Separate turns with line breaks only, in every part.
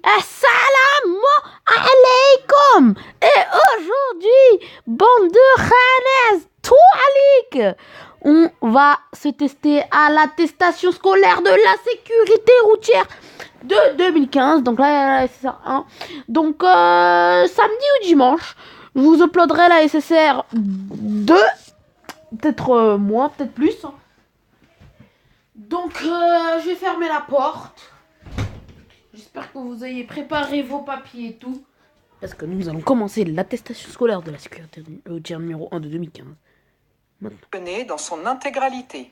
Assalamu alaikum. Et aujourd'hui, bande de khanas, tout alik, on va se tester à l'attestation scolaire de la sécurité routière de 2015. Donc là, c'est ça. Hein. Donc, samedi ou dimanche, je vous uploaderai la SSR de peut-être moins, peut-être plus. Donc, je vais fermer la porte. J'espère que vous ayez préparé vos papiers et tout. Parce que nous allons commencer l'attestation scolaire de la sécurité routière numéro 1 de 2015.
Maintenant. Dans son intégralité.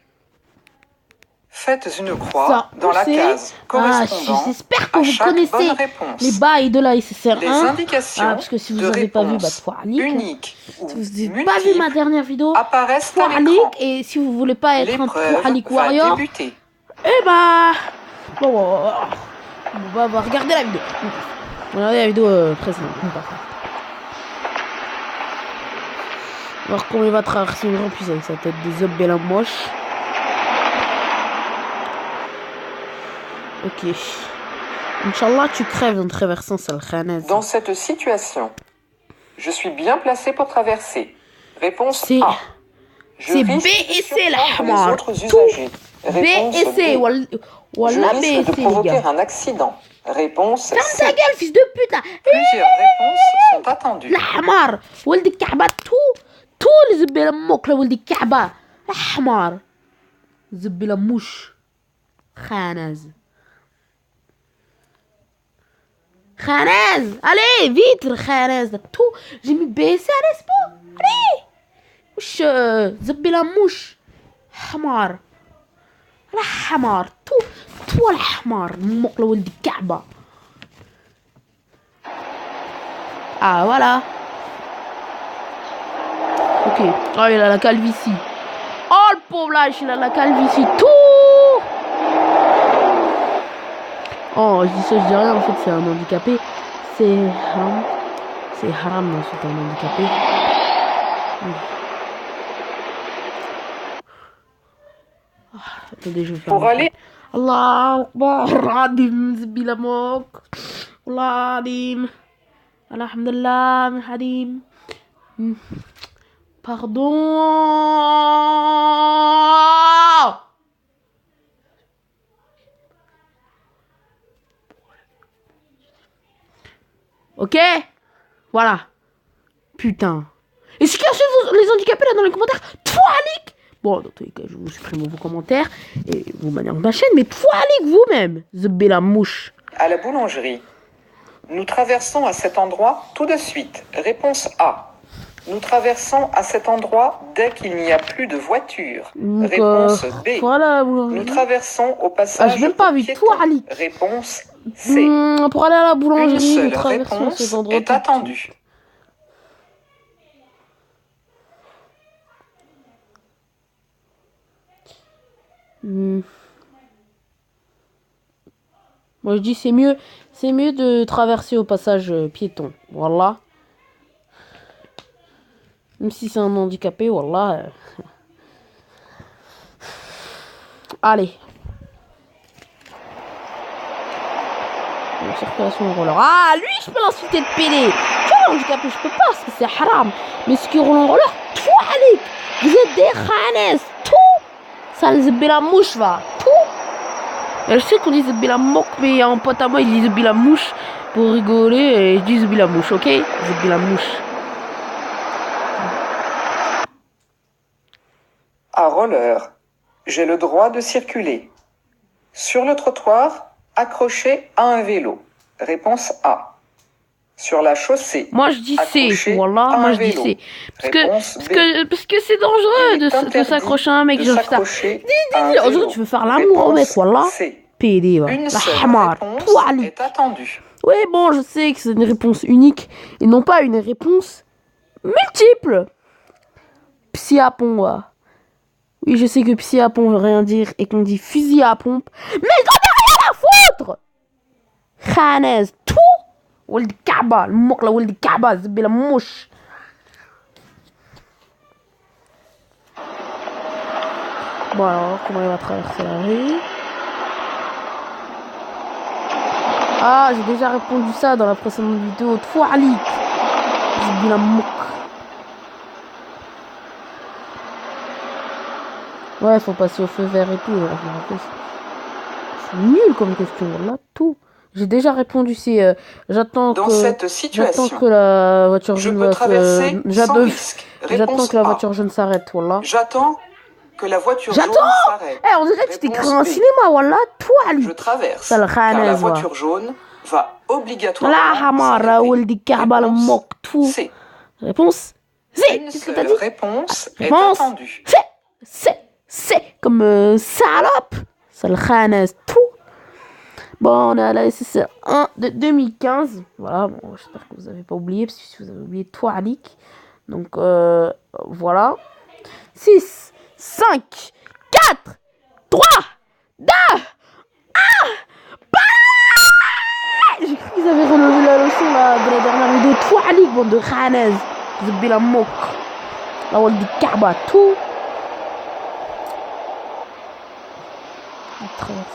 Faites une croix dans la case correspondant
j'espère que
à
vous
chaque
connaissez
bonne réponse.
les bails de la SSR1.
Les indications
parce que si vous n'avez pas vu,
uniques ou
si vous n'avez pas vu ma dernière vidéo,
apparaissent à l'écran.
Et si vous voulez pas être un Pouhalik
va
Warrior,
débuter.
eh bah, on va regarder la vidéo. Regardez la vidéo précédente. On va voir comment il va traverser une rampe avec sa tête de Zobela moche. Ok. Inch'Allah, tu crèves en traversant ça, le khanaz.
Dans cette situation, je suis bien placé pour traverser. Réponse A.
C'est B et C, la hamar. B et C.
Je risque de provoquer un accident. Réponse C.
Ferme ta gueule, fils de pute, là.
Plusieurs réponses sont attendues.
La hamar. Waldi Kaaba, tout les zubbi la mouk, la Waldi Kaaba. La hamar. Zubbi la mouche. Khanaz. Khanaz. Allez, vite, le khanaz. Tout. J'ai mis B et C à l'espoir. Allez. وش زبي لموش حمار الحمار تو الحمار مقلة ولد الكعبة voilà ok oh il a la calvitie oh le pauvre lâche il a la calvitie tout oh je dis ça je dis rien en fait c'est un handicapé c'est haram non c'est un handicapé
Pour aller
Allah Akbar Adim Zbila Mok Allah Adim Alhamdulillah Hadim Pardon. Ok. Voilà. Putain. Et ce qu'il y a les handicapés là dans les commentaires, Pouhalik. Bon, dans tous les cas, je vous supprime vos commentaires et vos manières de ma chaîne, mais Pouhalik vous-même, Zebé la mouche.
À la boulangerie. Nous traversons à cet endroit tout de suite. Réponse A. Nous traversons à cet endroit dès qu'il n'y a plus de voitures.
Donc,
réponse B.
Voilà,
nous traversons au passage.
J'ai même pas vu Pouhalik.
Réponse C.
Pour aller à la boulangerie,
une
nous
seule réponse
cet endroit
est attendue.
Moi je dis c'est mieux de traverser au passage piéton. Voilà. Même si c'est un handicapé, voilà. Allez. Circulation roller. Ah, lui, je peux l'insulter de pédé. Tu vois, handicapé, je peux pas parce que c'est haram. Mais ce qui roule en roller, tout, allez. Vous êtes des khanes. Tout. Ça les zébé la mouche, va. Tout. Et je sais qu'on dit zébé la moque, mais il y a un pote à moi, il dit zébé la mouche pour rigoler. Et je dis zébé la mouche, ok? Zébé la mouche.
À roller, j'ai le droit de circuler. Sur le trottoir, accroché à un vélo. Réponse A. Sur la chaussée.
Moi je dis C. Voilà, moi je dis C. Parce que c'est dangereux de s'accrocher à un mec. Genre ça. Aujourd'hui tu veux faire l'amour au mec, voilà. PD, voilà.
Une
la
seule
hamar.
réponse est attendue.
Oui, bon, je sais que c'est une réponse unique et non pas une réponse multiple. Psyapon, ouais. Oui, je sais que psyapon veut rien dire et qu'on dit fusil à pompe. Mais j'en ai rien à foutre. Khanez, tout. Waldi Kaaba, le mouk la Waldi Kaaba, zébé la mouche. Bon alors, comment il va traverser la rue? Ah, j'ai déjà répondu ça dans la précédente vidéo. Toi, Ali. J'ai dit la moque. Ouais, faut passer au feu vert et tout. Là, je me rappelle. C'est nul comme question, là, tout. J'ai déjà répondu, c'est j'attends
Dans
que
cette situation,
la voiture
je
jaune
peux
va
traverser sans risque.
j'attends
Réponse
que la
A.
voiture jaune s'arrête, voilà.
J'attends que la voiture jaune
J'attends.
s'arrête.
Eh, on dirait que tu t'es
Réponse
créé un
B.
cinéma, voilà, toi, Ali.
Je traverse,
Ça le
car la
khanez,
voiture jaune va
La
obligatoirement
hamara ou le
s'arrêter.
kabal
Réponse
moque tout.
C.
Réponse C.
Une
Qu'est-ce que t'as
seule
dit?
réponse est
Réponse
attendue.
C. Comme salope. Ça le khanez tout. Bon, on est à la SSR 1 de 2015. Voilà, bon, j'espère que vous n'avez pas oublié, parce que si vous avez oublié, toi, Alik. Donc, voilà. 6, 5, 4, 3, 2, 1. J'ai cru qu'ils avaient relevé la leçon là, de la dernière vidéo. Toi, Alik, bande de khanez. Zbi la moque. La wall du Kaaba, tout. On traverse.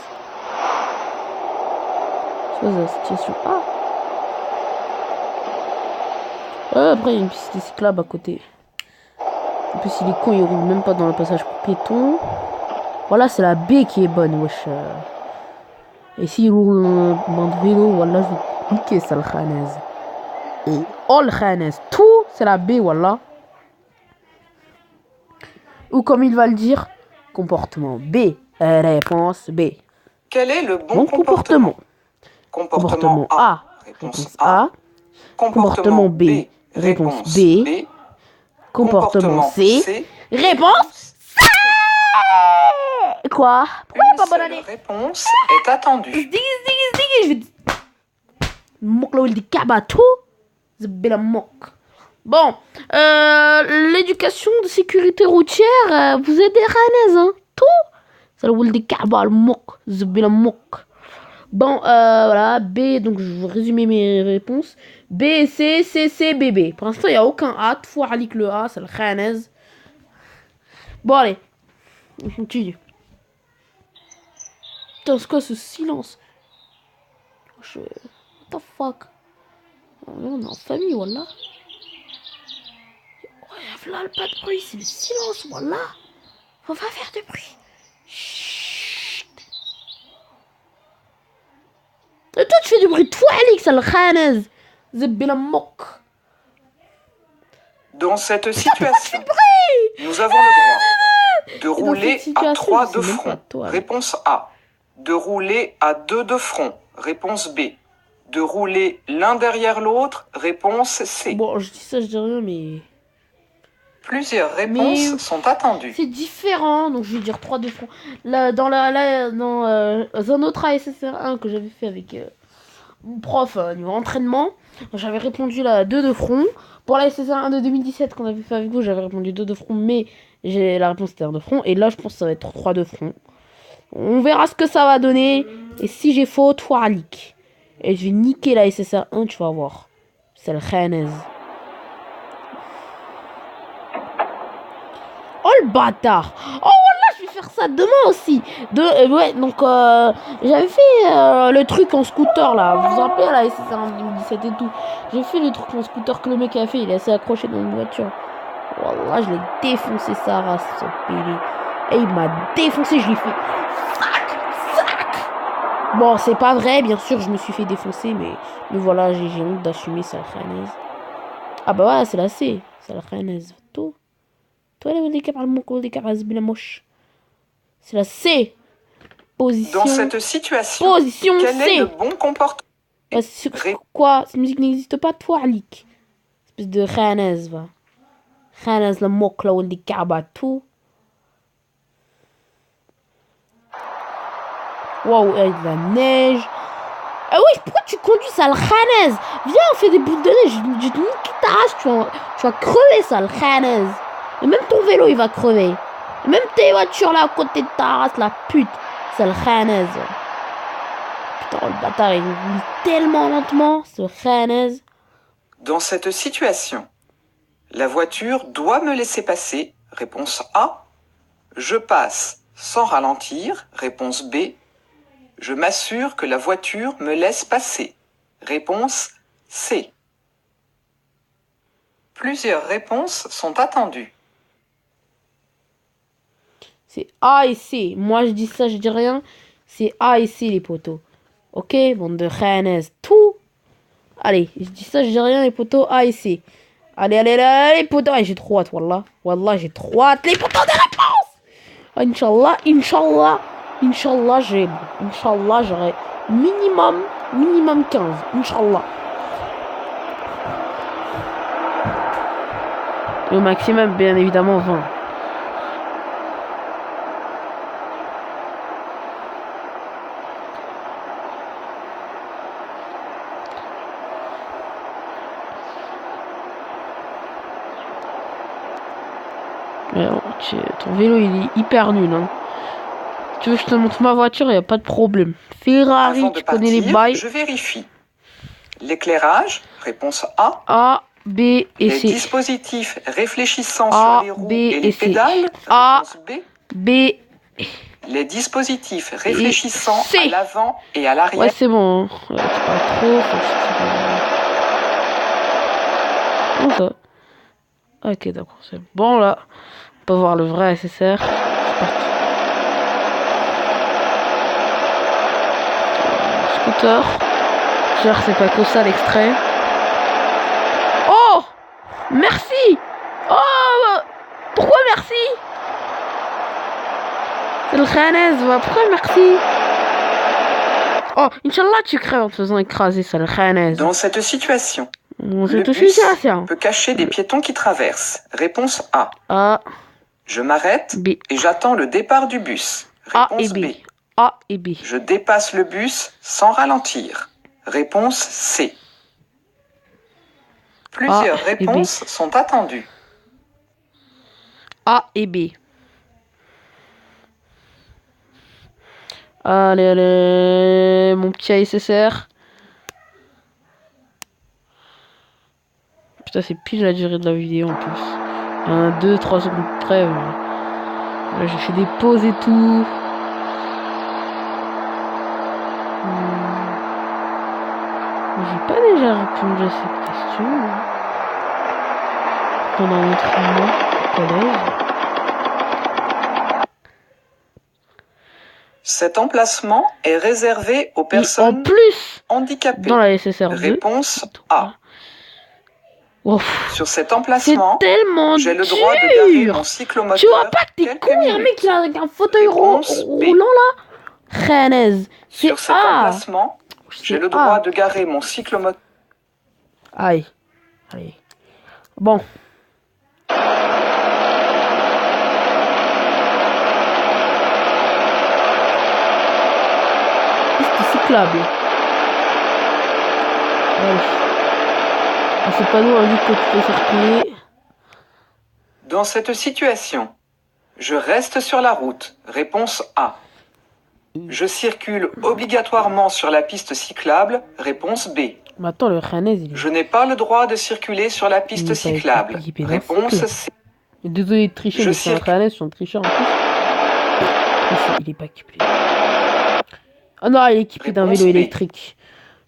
C'est la situation A. Après, il y a une piste cyclable à côté. En plus, il est con, il roule même pas dans le passage piéton. Voilà, c'est la B qui est bonne, wesh. Et s'il roule dans le vélo, voilà, je vais niquer ça, le khanez. Et oh, le khanez. Tout, c'est la B, voilà. Ou comme il va le dire, comportement B. Réponse B.
Quel est le bon comportement? Comportement A. Réponse A. Comportement B. Réponse B. Comportement C.
Réponse C. Quoi? Pourquoi il n'y a pas bonne année?
Réponse est attendue.
Je vais moque là où il dit kabato. Zbé la moque. Bon, l'éducation de sécurité routière, vous êtes des Rhanaises, hein? Tout. C'est là où il dit kaba, le moque. Zbé la moque. Bon, voilà, B, donc je vais résumer mes réponses. B, C, C, B, B. Pour l'instant, il n'y a aucun A. Fois Alik le A, c'est le Khanez. Bon, allez, on continue. Putain, c'est quoi ce silence? What the fuck? On est en famille, voilà. Ouais, là, pas de bruit, c'est le silence, voilà. Faut pas faire de bruit. Chut. Et toi, tu fais du bruit. Toi, Alik, c'est le Khanez. Zebila mok.
Dans cette situation, nous avons le droit de rouler à 3 de front. Réponse A. De rouler à 2 de front. Réponse B. De rouler l'un derrière l'autre. Réponse C.
Bon, je dis ça, je dis rien, mais...
Plusieurs réponses sont attendues.
C'est différent, donc je vais dire 3 de front. Là, dans un autre ASSR1 que j'avais fait avec mon prof niveau entraînement, j'avais répondu là 2 de front. Pour la SSR1 de 2017 qu'on avait fait avec vous, j'avais répondu 2 de front, mais la réponse était 1 de front. Et là, je pense que ça va être 3 de front. On verra ce que ça va donner. Et si j'ai faux, toi, Alik. Et je vais niquer la SSR1, tu vas voir. C'est le Khanez. Oh le bâtard. Oh voilà, je vais faire ça demain aussi. Ouais, donc j'avais fait le truc en scooter là. Vous vous rappelez là, c'est en 2017 et tout. J'ai fait le truc en scooter que le mec a fait. Il est assez accroché dans une voiture. Voilà, je l'ai défoncé sa race, ce pédé. Et il m'a défoncé, je l'ai fait. Sac. Bon, c'est pas vrai, bien sûr, je me suis fait défoncer, mais voilà, j'ai honte d'assumer ça, le Khanez. Ah bah voilà, c'est la C. C'est le Khanez. Tout. C'est la C. Position.
Dans cette situation,
Position
quel
C.
est le bon comportement?
Quoi? Cette musique n'existe pas, toi, Alik. Espèce de Khanez, va. Khanez, le moque là où il dit Kaaba, tout. Waouh, il y a de la neige. Ah oui, pourquoi tu conduis ça, le Khanez? Viens, on fait des boules de neige. Je te nique ta race, tu vas crever ça, le Khanez. Et même ton vélo, il va crever. Et même tes voitures là à côté de ta race, la pute. C'est le Khanez. Putain, le bâtard, il roule tellement lentement. C'est le Khanez.
Dans cette situation, la voiture doit me laisser passer. Réponse A. Je passe sans ralentir. Réponse B. Je m'assure que la voiture me laisse passer. Réponse C. Plusieurs réponses sont attendues.
C'est A et C. Moi, je dis ça, je dis rien. C'est A et C, les potos. Ok, bande de khanez. Tout. Allez, je dis ça, je dis rien, les potos. A et C. Allez, les potos. J'ai trop hâte, wallah. Wallah, j'ai trop hâte. Les potos des réponses. Inch'Allah, j'aurai minimum 15. Inch'Allah. Et au maximum, bien évidemment, 20. Ton vélo, il est hyper nul. Hein. Tu veux que je te montre ma voiture, il n'y a pas de problème. Ferrari,
Avant de
tu connais les
partir,
bails.
je vérifie. L'éclairage, réponse A.
A, B et
les
C.
Les dispositifs réfléchissants
A,
sur les roues
B
et les
C.
pédales,
A,
réponse B.
B.
Les dispositifs réfléchissants
C.
à l'avant et à l'arrière.
Ouais, c'est bon. Hein. Ouais, tu parles trop. Comment ça? Ok, d'accord, c'est bon là. On peut voir le vrai SSR. C'est parti. Scooter. Genre, c'est pas que ça l'extrait. Oh! Merci! Oh! Pourquoi merci? C'est le khanez, pourquoi merci? Oh, Inch'Allah, tu crèves en te faisant écraser, c'est le khanez.
Dans cette situation,
le
bus peut cacher des piétons qui traversent. Réponse A.
A.
Je m'arrête et j'attends le départ du bus. Réponse B.
A et B.
Je dépasse le bus sans ralentir. Réponse C. Plusieurs réponses sont attendues.
A et B. Allez, mon petit ASSR. Putain, c'est pile la durée de la vidéo en plus. 1, 2, 3 secondes près. Là, j'ai fait des pauses et tout. J'ai pas déjà répondu à cette question pendant l'entraînement au collège.
Cet emplacement est réservé aux personnes handicapées.
Dans la SSR2.
Réponse A.
Ouf.
Sur cet emplacement, j'ai le droit de garer mon cyclomoteur.
Tu vois pas que t'es con, il y a un mec qui a un fauteuil roulant là. Khanez.
Sur cet emplacement, j'ai le droit de garer mon cyclomoteur.
Aïe. Allez. Bon. C'est cyclable. Ouais. C'est pas nous indique que tu peux circuler.
Dans cette situation, je reste sur la route. Réponse A. Je circule obligatoirement sur la piste cyclable. Réponse B.
Mais attends, le khanez,
je n'ai pas le droit de circuler sur la piste cyclable. Réponse C.
Désolé de tricher, mais c'est un khanez, je suis un tricheur en plus. Il est pas équipé. Ah non, il est équipé d'un vélo électrique.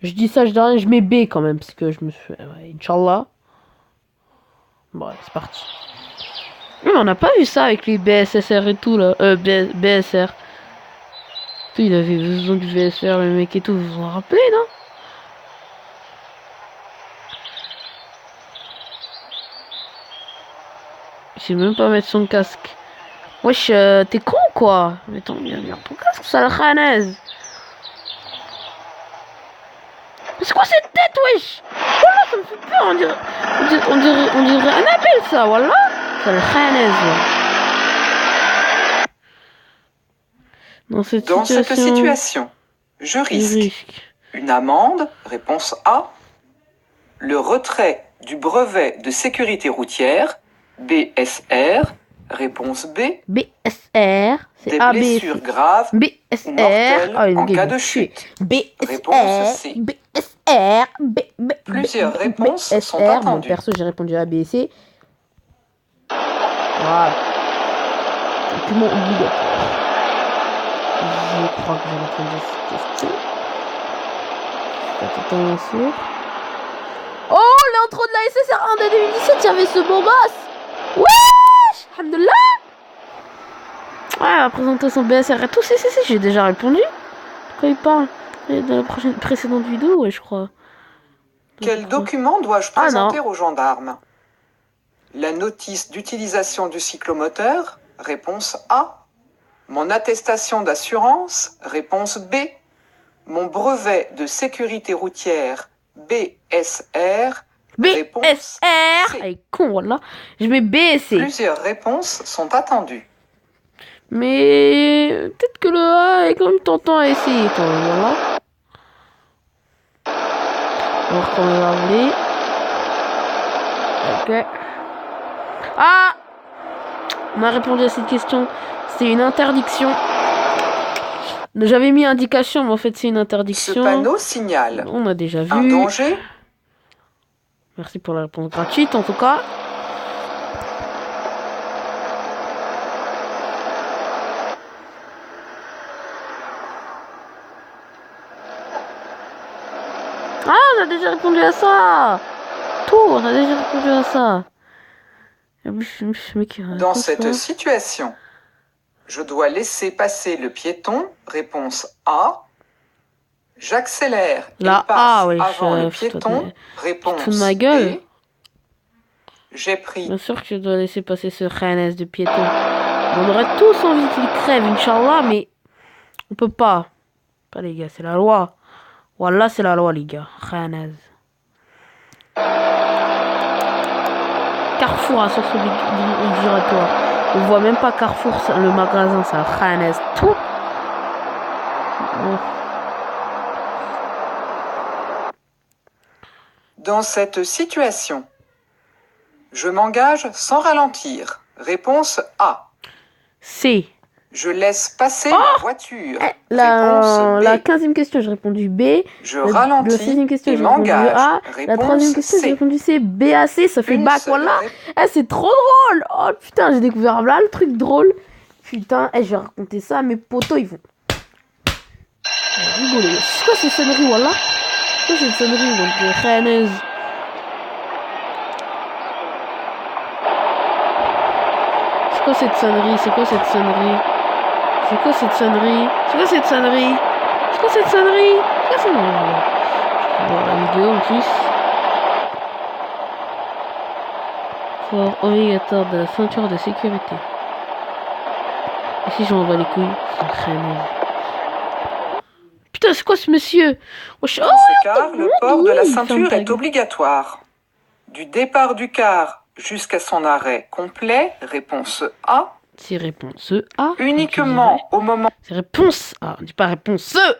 Je dis ça, je dis rien, je mets B quand même, parce que je me suis... Ouais, Inch'Allah. Bon, allez, c'est parti. Mais on n'a pas vu ça avec les BSSR et tout, là. BSR. Il avait besoin du VSR, le mec et tout, vous vous en rappelez, non? Il sait même pas mettre son casque. Wesh, t'es con, quoi? Mais ton casque, ça le khanez. Mais c'est quoi cette tête, wesh? Voilà, ça me fait peur, on dirait un appel, ça, voilà. C'est le khanez. Dans cette situation,
je risque une amende, réponse A, le retrait du brevet de sécurité routière, BSR, réponse B,
BSR, c'est
des blessures graves ou mortelles en cas de chute, réponse C.
BSR,
plusieurs réponses sont attendues.
Perso, j'ai répondu à B et C. Voilà. Document obligatoire. Je crois que j'ai répondu à cette question. Je suis pas totalement sûr. Oh, l'intro de la SSR1 de 2017, il y avait ce beau gosse. Wesh, alhamdoulilah. Ouais, la présentation BSR et tout, si, j'ai déjà répondu. Quand il parle dans la précédente vidéo, ouais, je crois.
Quel document dois-je présenter aux gendarmes? La notice d'utilisation du cyclomoteur, réponse A. Mon attestation d'assurance, réponse B. Mon brevet de sécurité routière, BSR, réponse
C. Elle est con, voilà. Je mets B et C.
Plusieurs réponses sont attendues.
Mais peut-être que le A est quand même tentant à essayer, toi, voilà. On va voir comment il va voler. Ok. Ah! On a répondu à cette question. C'est une interdiction. J'avais mis indication, mais en fait c'est une interdiction.
Ce panneau signale.
On a déjà vu.
Un danger.
Merci pour la réponse gratuite en tout cas. Ah, on a déjà répondu à ça. Tout, on a déjà répondu à ça.
Dans cette situation, je dois laisser passer le piéton, réponse A. J'accélère et passe avant le piéton, réponse
de ma gueule.
B. J'ai pris...
Bien sûr que je dois laisser passer ce khanes de piéton. On aurait tous envie qu'il crève, Inch'Allah, mais on peut pas. Pas les gars, c'est la loi. Wallah, c'est la loi, les gars. Khanes. Carrefour à source giratoire. On voit même pas Carrefour, le magasin, c'est un khanes. Tout.
Dans cette situation, je m'engage sans ralentir. Réponse A.
C.
Je laisse passer la voiture.
La 15e question, j'ai répondu B.
Je ralentis
la 6e question,
et
j'ai répondu
m'engage.
A. La 3e question, j'ai répondu C. B à C, ça fait bac, voilà. C'est trop drôle. Oh putain, j'ai découvert là le truc drôle. Putain, je vais raconter ça à mes potos, ils vont rigoler. C'est quoi ces sonneries, voilà? C'est quoi cette sonnerie, donc, khanes? C'est quoi cette sonnerie? C'est quoi cette sonnerie? C'est quoi cette sonnerie? C'est quoi cette sonnerie? C'est quoi cette sonnerie? C'est quoi cette sonnerie? Je vais voir la vidéo en plus. Fort obligatoire de la ceinture de sécurité. Et si je m'en bats les couilles, c'est un crâne. Putain, c'est quoi ce monsieur?
Dans ce cas, le port de la ceinture est obligatoire. Du départ du car jusqu'à son arrêt complet, réponse A.
C'est réponse A.
Uniquement au moment...
C'est réponse A. On dit pas réponse A.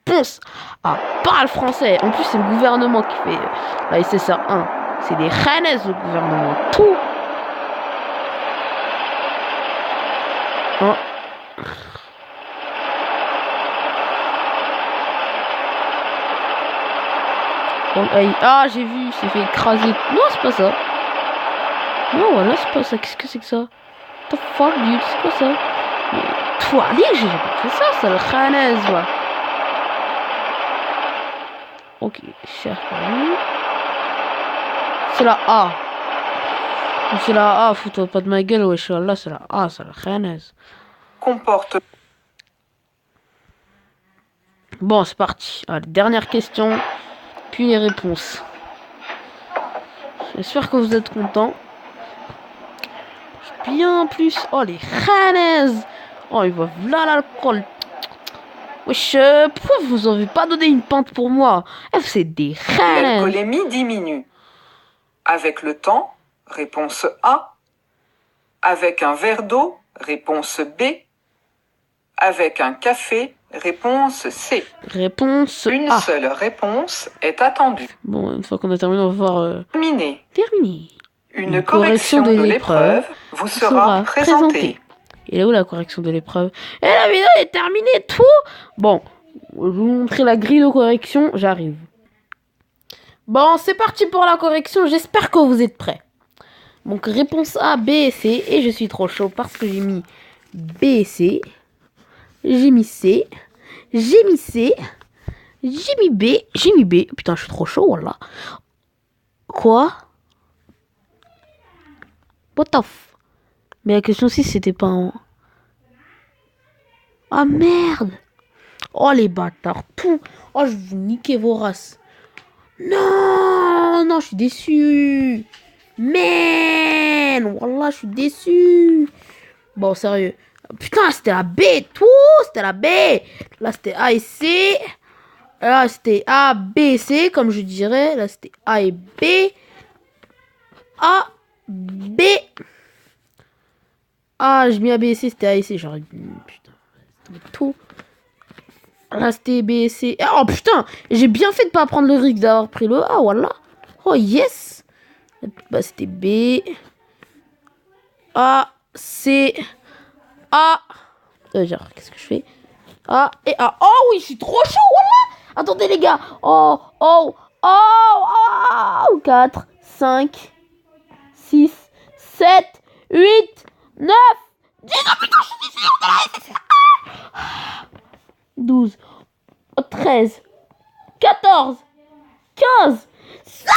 Réponse A. Parle français. En plus, c'est le gouvernement qui fait la SSR 1. C'est des khanes, le gouvernement. Tout. Hein. Ah, j'ai vu, il s'est fait écraser. Non, c'est pas ça. Non, voilà, c'est pas ça. Qu'est-ce que c'est que ça? What the fuck, dude? C'est quoi ça? Mais toi, allez, j'ai jamais fait ça, c'est le khanes, voilà. Ok, cherche par lui. C'est la A. C'est la A, fous-toi pas de ma gueule, wesh, là, c'est la A, c'est la khanes.
Comporte.
Bon, c'est parti. Allez, dernière question, puis les réponses. J'espère que vous êtes contents. Bien plus. Oh, les khanes. Oh, il va là l'alcool. Wesh, pourquoi vous avez pas donné une pinte pour moi? C'est des khanes.
L'alcoolémie diminue. Avec le temps, réponse A. Avec un verre d'eau, réponse B. Avec un café, réponse C.
Réponse
Une
A.
seule réponse est attendue.
Bon, une fois qu'on a terminé, on va voir...
Terminé. Une
correction
de l'épreuve vous sera présentée.
Et là où la correction de l'épreuve? Et la vidéo est terminée, tout. Bon, je vais vous montrer la grille de correction, j'arrive. Bon, c'est parti pour la correction, j'espère que vous êtes prêts. Donc, réponse A, B et C. Et je suis trop chaud parce que j'ai mis B et C. J'ai mis C. J'ai mis C. J'ai mis B. J'ai mis B. Putain, je suis trop chaud, voilà. Quoi? What the f... Mais la question aussi, c'était pas en... Ah merde! Oh les bâtards, tout! Oh, je vais vous niquer vos races. Non! Non, je suis déçu! Man! Wallah, je suis déçu! Bon, sérieux. Putain, c'était la B et tout! C'était la B! Là, c'était A et C. Là, c'était A, B et C, comme je dirais. Là, c'était A et B. A, B. Ah, j'ai mis A, B et C, c'était A et C. J'aurais dû... Putain, tout. Là, c'était B et C. Oh, putain! J'ai bien fait de pas prendre le risque d'avoir pris le A, voilà. Oh, yes! Bah, c'était B. A, C. A. Genre, qu'est-ce que je fais? A et A. Oh, oui, je suis trop chaud, voilà! Attendez, les gars. Oh, oh, oh, oh. 4, 5, 6, 7, 8, 9, 10. Oh putain, je suis sûr de la SSR. 12, 13, 14, 15. Ça, c'est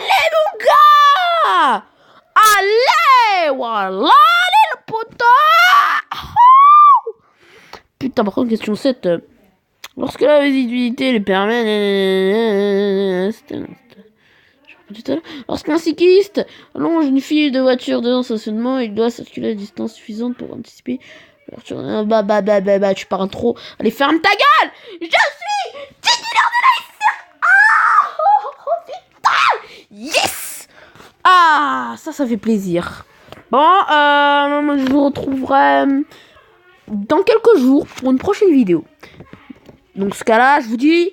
allez, mon gars! Allez! Voilà, les potos! Putain, par contre, question 7. Lorsque la visibilité le permet... Lorsqu'un cycliste allonge une file de voitures devant son stationnement, il doit circuler à une distance suffisante pour anticiper l'ouverture. Bah, tu parles trop. Allez, ferme ta gueule! Je suis titulaire de la SR! Oh, putain! Yes! Ah, ça fait plaisir. Bon, je vous retrouverai dans quelques jours pour une prochaine vidéo. Donc, ce cas-là, je vous dis...